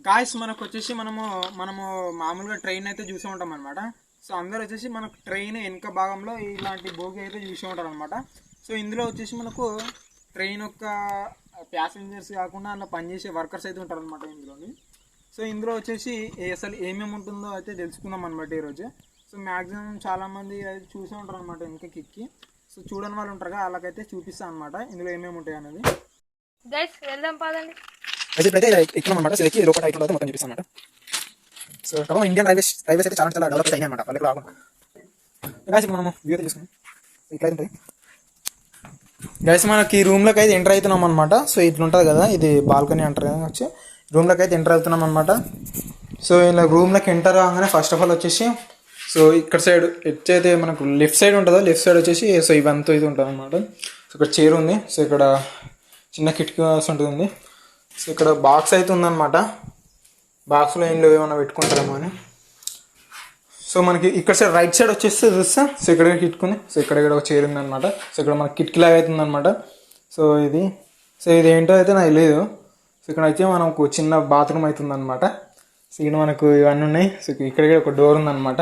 Guys మనకు వచ్చేసి మనము మామూలుగా ట్రైన్ అయితే చూసే ఉంటాం అనమాట. సో అందరూ వచ్చేసి మనకు ట్రైన్ వెనక భాగంలో ఇలాంటి బోగి అయితే చూసే ఉంటారు అనమాట. సో ఇందులో వచ్చేసి మనకు ట్రైన్ యొక్క ప్యాసింజర్స్ కాకుండా అందులో పనిచేసే వర్కర్స్ అయితే ఉంటారు అనమాట ఇందులోని. సో ఇందులో వచ్చేసి అసలు ఏమేమి ఉంటుందో అయితే తెలుసుకుందాం అనమాట ఈరోజు. సో మ్యాక్సిమం చాలామంది అయితే చూసే ఉంటారు అనమాట వెనక కిక్కి. సో చూడని వాళ్ళు ఉంటారు కదా, వాళ్ళకైతే చూపిస్తాను అనమాట ఇందులో ఏమేమి ఉంటాయి అనేది. వెళ్దాం పదండి. అయితే ఇప్పుడైతే ఎక్కువ అనమాట. సో ఎక్కి లోపల అయితే మొత్తం చూపిస్తాను అనమాట. సో ప్రభావం ఇండియన్ రైల్వేస్ అయితే చాలా చాలా డెవలప్ అయినాయి అనమాట. వాళ్ళకి రాకుండా ఇప్పుడు మనము వ్యూ అయితే చూసుకున్నాం. ఇట్లా ఉంటుంది గైస్. మనకి ఈ రూమ్లోకి అయితే ఎంటర్ అవుతున్నాం అనమాట. సో ఇట్లా ఉంటుంది కదా, ఇది బాల్కనీ అంటారు కదా. వచ్చి రూమ్లోకి అయితే ఎంటర్ అవుతున్నాం అనమాట. సో ఇలా రూమ్లోకి ఎంటర్ అవగానే ఫస్ట్ ఆఫ్ ఆల్ వచ్చేసి సో ఇక్కడ సైడ్ ఎట్లయితే మనకు లెఫ్ట్ సైడ్ ఉంటుందో లెఫ్ట్ సైడ్ వచ్చేసి సో ఇవంతా ఇది ఉంటుంది అనమాట. సో ఇక్కడ చైర్ ఉంది. సో ఇక్కడ చిన్న కిటికీ ఉంటుంది. సో ఇక్కడ బాక్స్ అయితే ఉందన్నమాట. బాక్స్లో ఇంట్లో ఏమైనా పెట్టుకుంటారేమో అని. సో మనకి ఇక్కడ సైడ్ రైట్ సైడ్ వచ్చేస్తే చూస్తే సో ఇక్కడ కిట్టుకుంది. సో ఇక్కడ ఒక చైర్ ఉందన్నమాట. సో ఇక్కడ మనకి కిటికీలాగా అవుతుందన్నమాట. సో ఇది ఏంటో అయితే నాకు తెలియదు. సో ఇక్కడ అయితే మనకు చిన్న బాత్రూమ్ అవుతుందన్నమాట. సో ఇక్కడ మనకు ఇవన్నీ ఉన్నాయి. సో ఇక్కడ ఒక డోర్ ఉందన్నమాట.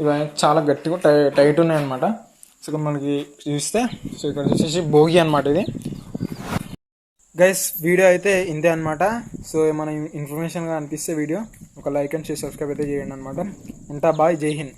ఇవన్నీ చాలా గట్టిగా టైట్ ఉన్నాయి అనమాట. సో ఇక్కడ మనకి చూస్తే సో ఇక్కడ వచ్చేసి భోగి అనమాట ఇది. గైస్ వీడియో అయితే ఇంతే అనమాట. సో మన ఇన్ఫర్మేషన్గా అనిపిస్తే వీడియో ఒక లైక్ అండ్ షేర్ సబ్స్క్రైబ్ అయితే చేయండి అనమాట. ఉంటా, బాయ్, జై హింద్.